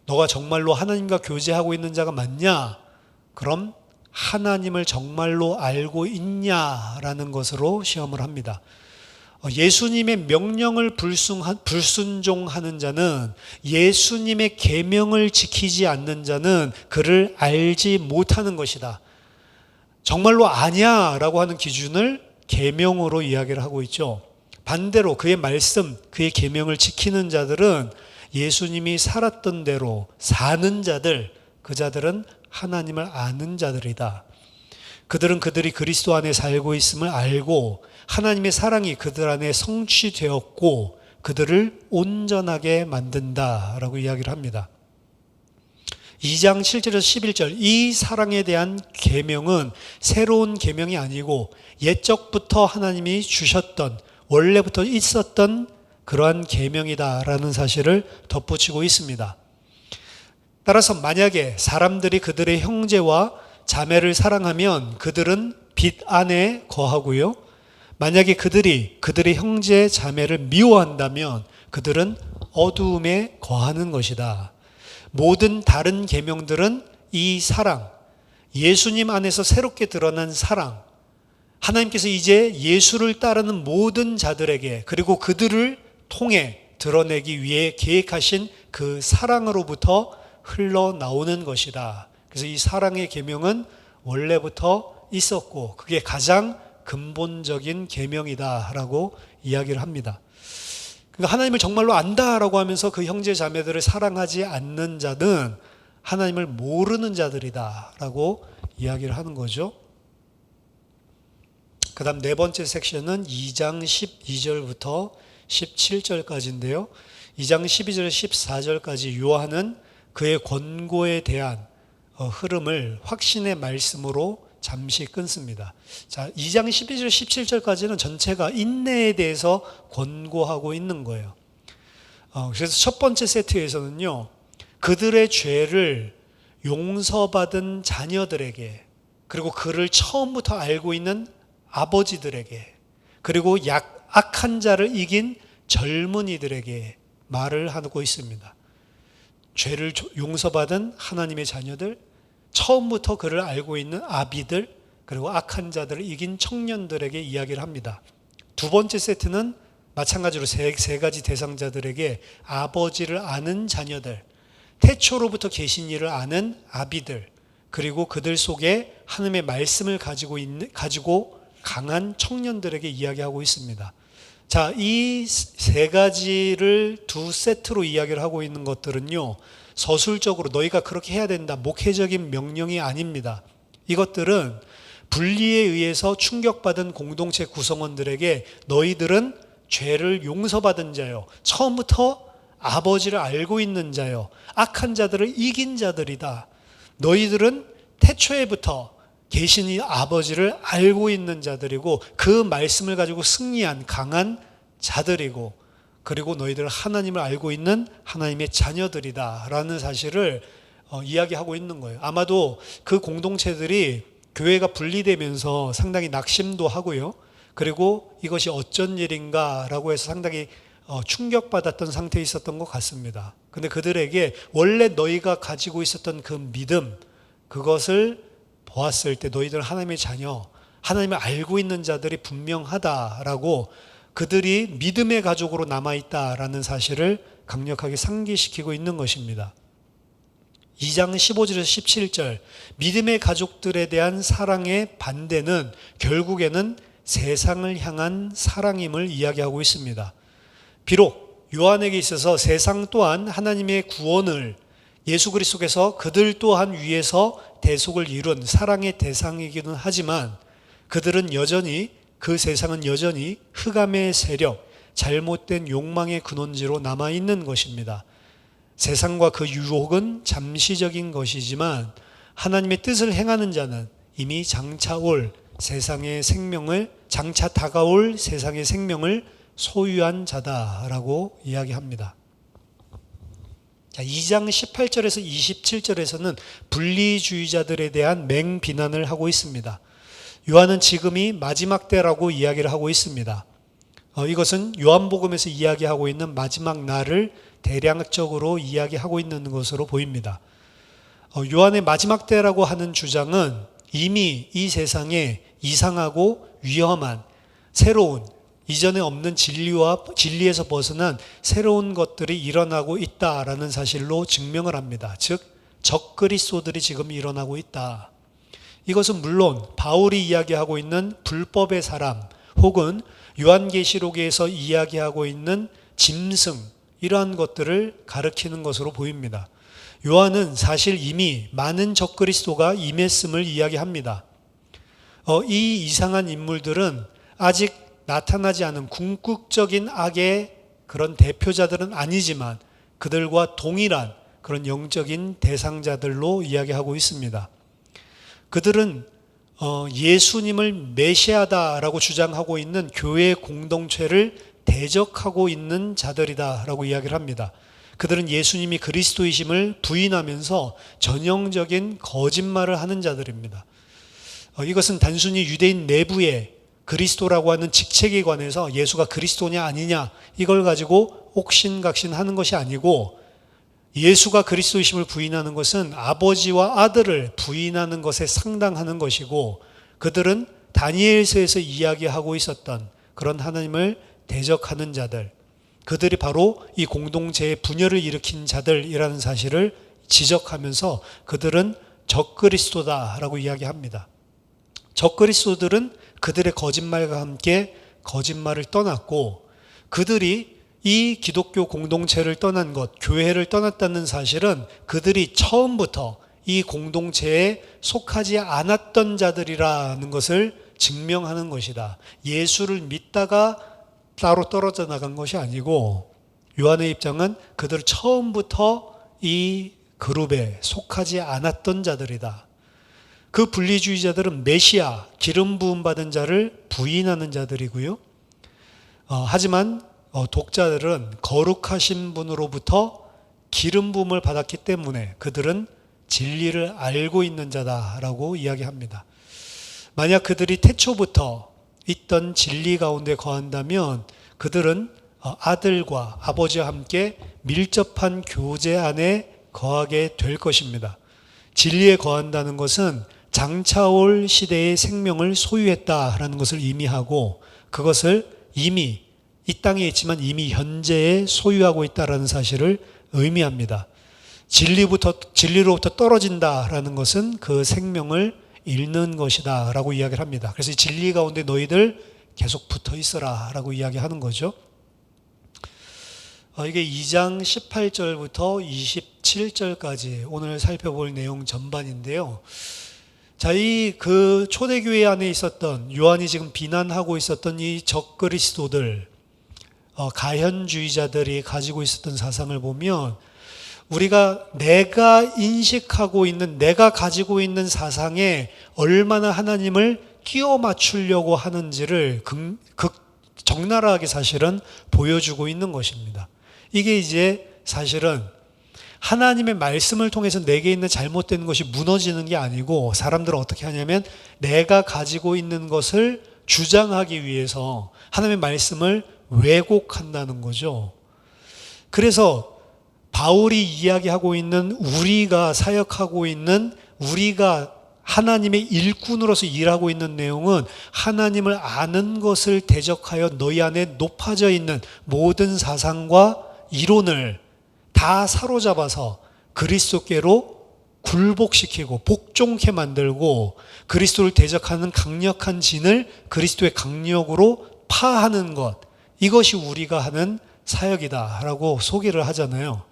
A: 너가 정말로 하나님과 교제하고 있는 자가 맞냐? 그럼 하나님을 정말로 알고 있냐라는 것으로 시험을 합니다. 예수님의 명령을 불순종하는 자는, 예수님의 계명을 지키지 않는 자는 그를 알지 못하는 것이다. 정말로 아냐라고 하는 기준을 계명으로 이야기를 하고 있죠. 반대로 그의 말씀, 그의 계명을 지키는 자들은 예수님이 살았던 대로 사는 자들, 그 자들은 하나님을 아는 자들이다. 그들은 그들이 그리스도 안에 살고 있음을 알고 하나님의 사랑이 그들 안에 성취되었고 그들을 온전하게 만든다라고 이야기를 합니다. 2장 7절에서 11절, 이 사랑에 대한 계명은 새로운 계명이 아니고 옛적부터 하나님이 주셨던, 원래부터 있었던 그러한 계명이다라는 사실을 덧붙이고 있습니다. 따라서 만약에 사람들이 그들의 형제와 자매를 사랑하면 그들은 빛 안에 거하고요. 만약에 그들이 그들의 형제 자매를 미워한다면 그들은 어두움에 거하는 것이다. 모든 다른 계명들은 이 사랑, 예수님 안에서 새롭게 드러난 사랑, 하나님께서 이제 예수를 따르는 모든 자들에게 그리고 그들을 통해 드러내기 위해 계획하신 그 사랑으로부터 흘러나오는 것이다. 그래서 이 사랑의 계명은 원래부터 있었고 그게 가장 근본적인 계명이다라고 이야기를 합니다. 그러니까 하나님을 정말로 안다라고 하면서 그 형제 자매들을 사랑하지 않는 자는 하나님을 모르는 자들이다라고 이야기를 하는 거죠. 그 다음 네 번째 섹션은 2장 12절부터 17절까지인데요. 2장 12절에서 14절까지 요한은 그의 권고에 대한 흐름을 확신의 말씀으로 잠시 끊습니다. 자, 2장 12절 17절까지는 전체가 인내에 대해서 권고하고 있는 거예요. 그래서 첫 번째 세트에서는요, 그들의 죄를 용서받은 자녀들에게, 그리고 그를 처음부터 알고 있는 아버지들에게, 그리고 악한 자를 이긴 젊은이들에게 말을 하고 있습니다. 죄를 용서받은 하나님의 자녀들, 처음부터 그를 알고 있는 아비들, 그리고 악한 자들을 이긴 청년들에게 이야기를 합니다. 두 번째 세트는 마찬가지로 세 가지 대상자들에게 아버지를 아는 자녀들, 태초로부터 계신 이를 아는 아비들, 그리고 그들 속에 하나님의 말씀을 가지고 강한 청년들에게 이야기하고 있습니다. 자, 이 세 가지를 두 세트로 이야기를 하고 있는 것들은요, 서술적으로 너희가 그렇게 해야 된다, 목회적인 명령이 아닙니다. 이것들은 분리에 의해서 충격받은 공동체 구성원들에게 너희들은 죄를 용서받은 자요, 처음부터 아버지를 알고 있는 자요, 악한 자들을 이긴 자들이다. 너희들은 태초에부터 계신 이 아버지를 알고 있는 자들이고 그 말씀을 가지고 승리한 강한 자들이고, 그리고 너희들은 하나님을 알고 있는 하나님의 자녀들이다 라는 사실을 이야기하고 있는 거예요. 아마도 그 공동체들이 교회가 분리되면서 상당히 낙심도 하고요, 그리고 이것이 어쩐 일인가 라고 해서 상당히 충격받았던 상태에 있었던 것 같습니다. 근데 그들에게 원래 너희가 가지고 있었던 그 믿음, 그것을 보았을 때 너희들은 하나님의 자녀, 하나님을 알고 있는 자들이 분명하다라고, 그들이 믿음의 가족으로 남아있다라는 사실을 강력하게 상기시키고 있는 것입니다. 2장 15절에서 17절, 믿음의 가족들에 대한 사랑의 반대는 결국에는 세상을 향한 사랑임을 이야기하고 있습니다. 비록 요한에게 있어서 세상 또한 하나님의 구원을 예수 그리스도께서 그들 또한 위해서 대속을 이룬 사랑의 대상이기는 하지만 그들은 여전히, 그 세상은 여전히 흑암의 세력, 잘못된 욕망의 근원지로 남아있는 것입니다. 세상과 그 유혹은 잠시적인 것이지만 하나님의 뜻을 행하는 자는 이미 장차 다가올 세상의 생명을 소유한 자다라고 이야기합니다. 자, 2장 18절에서 27절에서는 분리주의자들에 대한 맹비난을 하고 있습니다. 요한은 지금이 마지막 때라고 이야기를 하고 있습니다. 이것은 요한복음에서 이야기하고 있는 마지막 날을 대략적으로 이야기하고 있는 것으로 보입니다. 요한의 마지막 때라고 하는 주장은 이미 이 세상에 이상하고 위험한 새로운 이전에 없는 진리에서 벗어난 새로운 것들이 일어나고 있다라는 사실로 증명을 합니다. 즉 적그리스도들이 지금 일어나고 있다. 이것은 물론 바울이 이야기하고 있는 불법의 사람 혹은 요한계시록에서 이야기하고 있는 짐승 이러한 것들을 가리키는 것으로 보입니다. 요한은 사실 이미 많은 적그리스도가 임했음을 이야기합니다. 이 이상한 인물들은 아직 나타나지 않은 궁극적인 악의 그런 대표자들은 아니지만 그들과 동일한 그런 영적인 대상자들로 이야기하고 있습니다. 그들은 예수님을 메시아다라고 주장하고 있는 교회 공동체를 대적하고 있는 자들이다라고 이야기를 합니다. 그들은 예수님이 그리스도이심을 부인하면서 전형적인 거짓말을 하는 자들입니다. 이것은 단순히 유대인 내부에 그리스도라고 하는 직책에 관해서 예수가 그리스도냐 아니냐 이걸 가지고 옥신각신하는 것이 아니고 예수가 그리스도이심을 부인하는 것은 아버지와 아들을 부인하는 것에 상당하는 것이고 그들은 다니엘서에서 이야기하고 있었던 그런 하나님을 대적하는 자들, 그들이 바로 이 공동체의 분열을 일으킨 자들이라는 사실을 지적하면서 그들은 적그리스도다라고 이야기합니다. 적그리스도들은 그들의 거짓말과 함께 거짓말을 떠났고 그들이 이 기독교 공동체를 떠난 것, 교회를 떠났다는 사실은 그들이 처음부터 이 공동체에 속하지 않았던 자들이라는 것을 증명하는 것이다. 예수를 믿다가 따로 떨어져 나간 것이 아니고 요한의 입장은 그들 처음부터 이 그룹에 속하지 않았던 자들이다. 그 분리주의자들은 메시아, 기름 부음 받은 자를 부인하는 자들이고요. 하지만 독자들은 거룩하신 분으로부터 기름 부음을 받았기 때문에 그들은 진리를 알고 있는 자다라고 이야기합니다. 만약 그들이 태초부터 있던 진리 가운데 거한다면 그들은 아들과 아버지와 함께 밀접한 교제 안에 거하게 될 것입니다. 진리에 거한다는 것은 장차올 시대의 생명을 소유했다라는 것을 의미하고 그것을 이미 이 땅에 있지만 이미 현재에 소유하고 있다라는 사실을 의미합니다. 진리로부터 떨어진다라는 것은 그 생명을 잃는 것이다 라고 이야기를 합니다. 그래서 진리 가운데 너희들 계속 붙어 있어라 라고 이야기하는 거죠. 이게 2장 18절부터 27절까지 오늘 살펴볼 내용 전반인데요. 자, 그 초대교회 안에 있었던 요한이 지금 비난하고 있었던 이 적그리스도들, 가현주의자들이 가지고 있었던 사상을 보면 우리가 내가 인식하고 있는 내가 가지고 있는 사상에 얼마나 하나님을 끼워 맞추려고 하는지를 적나라하게 사실은 보여주고 있는 것입니다. 이게 이제 사실은 하나님의 말씀을 통해서 내게 있는 잘못된 것이 무너지는 게 아니고 사람들은 어떻게 하냐면 내가 가지고 있는 것을 주장하기 위해서 하나님의 말씀을 왜곡한다는 거죠. 그래서 바울이 이야기하고 있는 우리가 사역하고 있는 우리가 하나님의 일꾼으로서 일하고 있는 내용은 하나님을 아는 것을 대적하여 너희 안에 높아져 있는 모든 사상과 이론을 다 사로잡아서 그리스도께로 굴복시키고 복종케 만들고 그리스도를 대적하는 강력한 진을 그리스도의 강력으로 파하는 것, 이것이 우리가 하는 사역이다라고 소개를 하잖아요.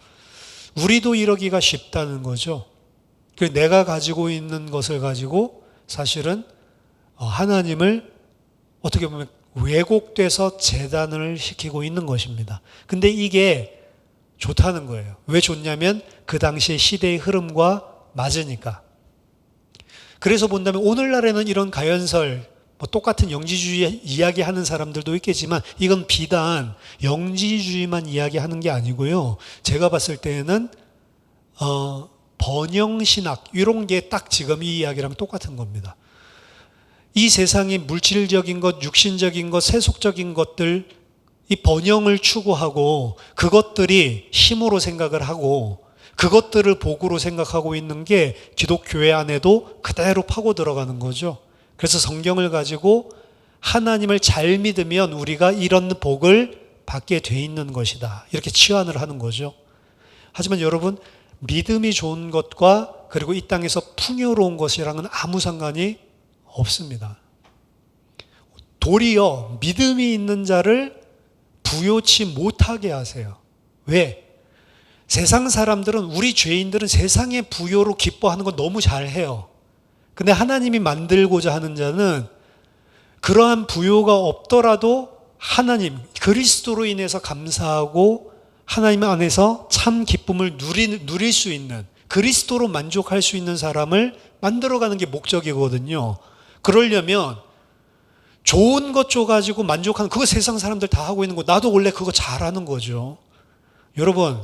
A: 우리도 이러기가 쉽다는 거죠. 내가 가지고 있는 것을 가지고 사실은 하나님을 어떻게 보면 왜곡돼서 재단을 시키고 있는 것입니다. 근데 이게 좋다는 거예요. 왜 좋냐면 그 당시의 시대의 흐름과 맞으니까. 그래서 본다면 오늘날에는 이런 가연설, 똑같은 영지주의 이야기하는 사람들도 있겠지만 이건 비단 영지주의만 이야기하는 게 아니고요. 제가 봤을 때는 번영신학 이런 게 딱 지금 이 이야기랑 똑같은 겁니다. 이 세상의 물질적인 것, 육신적인 것, 세속적인 것들, 이 번영을 추구하고 그것들이 힘으로 생각을 하고 그것들을 복으로 생각하고 있는 게 기독교회 안에도 그대로 파고 들어가는 거죠. 그래서 성경을 가지고 하나님을 잘 믿으면 우리가 이런 복을 받게 돼 있는 것이다. 이렇게 치환을 하는 거죠. 하지만 여러분, 믿음이 좋은 것과 그리고 이 땅에서 풍요로운 것이랑은 아무 상관이 없습니다. 도리어 믿음이 있는 자를 부요치 못하게 하세요. 왜? 세상 사람들은, 우리 죄인들은 세상의 부요로 기뻐하는 거 너무 잘해요. 근데 하나님이 만들고자 하는 자는 그러한 부요가 없더라도 하나님, 그리스도로 인해서 감사하고 하나님 안에서 참 기쁨을 누릴 수 있는, 그리스도로 만족할 수 있는 사람을 만들어가는 게 목적이거든요. 그러려면 좋은 것 줘가지고 만족하는, 그거 세상 사람들 다 하고 있는 거, 나도 원래 그거 잘하는 거죠. 여러분,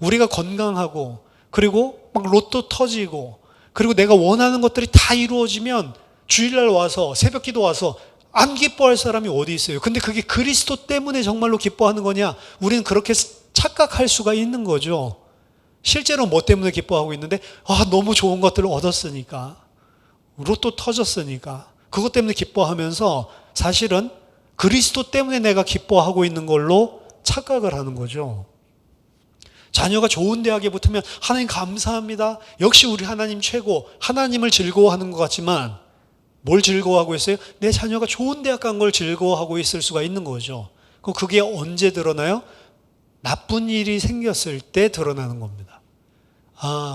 A: 우리가 건강하고 그리고 막 로또 터지고 그리고 내가 원하는 것들이 다 이루어지면 주일날 와서 새벽 기도 와서 안 기뻐할 사람이 어디 있어요? 근데 그게 그리스도 때문에 정말로 기뻐하는 거냐? 우리는 그렇게 착각할 수가 있는 거죠. 실제로 뭐 때문에 기뻐하고 있는데, 너무 좋은 것들을 얻었으니까, 로또 터졌으니까 그것 때문에 기뻐하면서 사실은 그리스도 때문에 내가 기뻐하고 있는 걸로 착각을 하는 거죠. 자녀가 좋은 대학에 붙으면 하나님 감사합니다. 역시 우리 하나님 최고. 하나님을 즐거워하는 것 같지만 뭘 즐거워하고 있어요? 내 자녀가 좋은 대학 간 걸 즐거워하고 있을 수가 있는 거죠. 그게 언제 드러나요? 나쁜 일이 생겼을 때 드러나는 겁니다.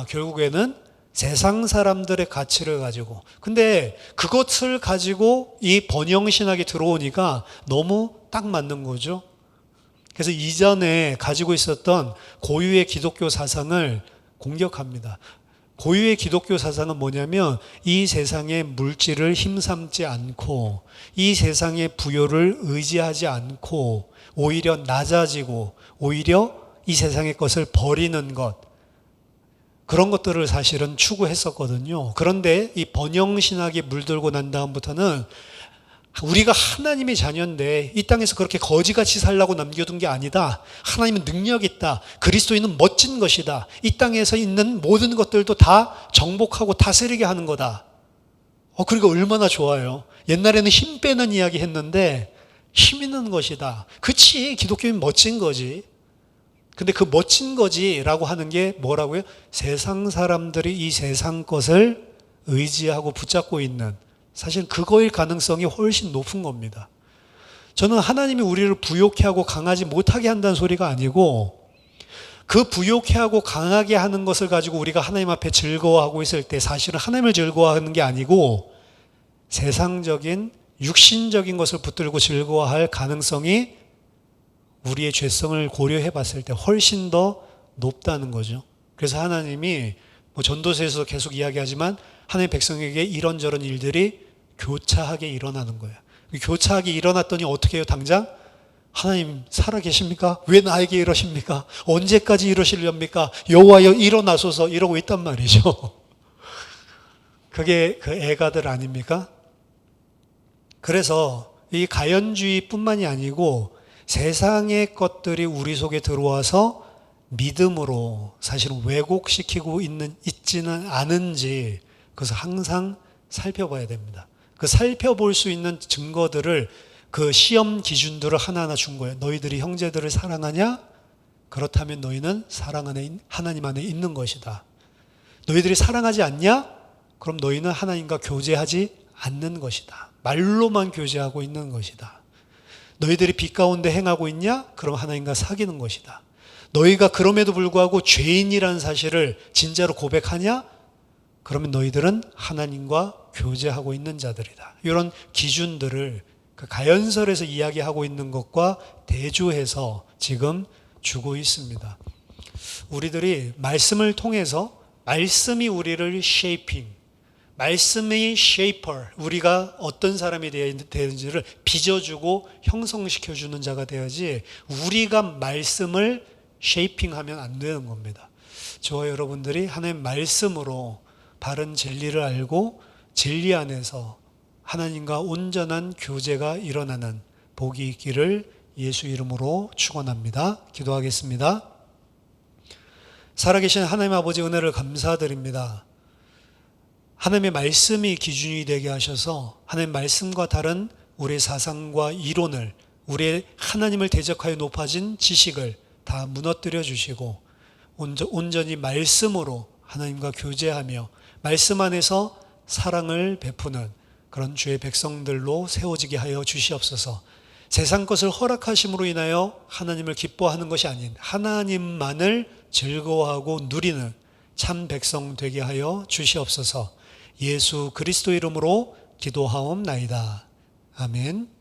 A: 결국에는 세상 사람들의 가치를 가지고, 근데 그것을 가지고 이 번영신학이 들어오니까 너무 딱 맞는 거죠. 그래서 이전에 가지고 있었던 고유의 기독교 사상을 공격합니다. 고유의 기독교 사상은 뭐냐면 이 세상의 물질을 힘삼지 않고 이 세상의 부요를 의지하지 않고 오히려 낮아지고 오히려 이 세상의 것을 버리는 것, 그런 것들을 사실은 추구했었거든요. 그런데 이 번영신학이 물들고 난 다음부터는 우리가 하나님의 자녀인데 이 땅에서 그렇게 거지같이 살라고 남겨둔 게 아니다. 하나님은 능력 있다. 그리스도인은 멋진 것이다. 이 땅에서 있는 모든 것들도 다 정복하고 다스리게 하는 거다. 그러니까 얼마나 좋아요. 옛날에는 힘 빼는 이야기 했는데 힘 있는 것이다. 그치, 기독교는 멋진 거지. 근데 그 멋진 거지라고 하는 게 뭐라고요? 세상 사람들이 이 세상 것을 의지하고 붙잡고 있는, 사실 그거일 가능성이 훨씬 높은 겁니다. 저는 하나님이 우리를 부욕해 하고 강하지 못하게 한다는 소리가 아니고, 그 부욕해 하고 강하게 하는 것을 가지고 우리가 하나님 앞에 즐거워하고 있을 때 사실은 하나님을 즐거워하는 게 아니고 세상적인 육신적인 것을 붙들고 즐거워할 가능성이 우리의 죄성을 고려해 봤을 때 훨씬 더 높다는 거죠. 그래서 하나님이 전도서에서 계속 이야기하지만 하나님의 백성에게 이런저런 일들이 교차하게 일어나는 거예요. 교차하게 일어났더니 어떻게 해요? 당장 하나님 살아계십니까? 왜 나에게 이러십니까? 언제까지 이러시렵니까? 여호와여 일어나소서, 이러고 있단 말이죠. 그게 그 애가들 아닙니까? 그래서 이 가연주의뿐만이 아니고 세상의 것들이 우리 속에 들어와서 믿음으로 사실은 왜곡시키고 있지는 않은지 그것을 항상 살펴봐야 됩니다. 그 살펴볼 수 있는 증거들을, 그 시험 기준들을 하나하나 준 거예요. 너희들이 형제들을 사랑하냐? 그렇다면 너희는 사랑 안에, 하나님 안에 있는 것이다. 너희들이 사랑하지 않냐? 그럼 너희는 하나님과 교제하지 않는 것이다. 말로만 교제하고 있는 것이다. 너희들이 빛 가운데 행하고 있냐? 그럼 하나님과 사귀는 것이다. 너희가 그럼에도 불구하고 죄인이라는 사실을 진짜로 고백하냐? 그러면 너희들은 하나님과 교제하고 있는 자들이다. 이런 기준들을 그 가연설에서 이야기하고 있는 것과 대조해서 지금 주고 있습니다. 우리들이 말씀을 통해서 말씀이 우리를 shaping, 말씀의 shaper, 우리가 어떤 사람이 되어야 되는지를 빚어주고 형성시켜주는 자가 되어야지 우리가 말씀을 shaping하면 안 되는 겁니다. 저와 여러분들이 하나님 말씀으로 바른 진리를 알고 진리 안에서 하나님과 온전한 교제가 일어나는 복이 있기를 예수 이름으로 축원합니다. 기도하겠습니다. 살아계신 하나님 아버지 은혜를 감사드립니다. 하나님의 말씀이 기준이 되게 하셔서 하나님 말씀과 다른 우리의 사상과 이론을, 우리의 하나님을 대적하여 높아진 지식을 다 무너뜨려 주시고 온전히 말씀으로 하나님과 교제하며 말씀 안에서 사랑을 베푸는 그런 주의 백성들로 세워지게 하여 주시옵소서. 세상 것을 허락하심으로 인하여 하나님을 기뻐하는 것이 아닌 하나님만을 즐거워하고 누리는 참 백성 되게 하여 주시옵소서. 예수 그리스도 이름으로 기도하옵나이다. 아멘.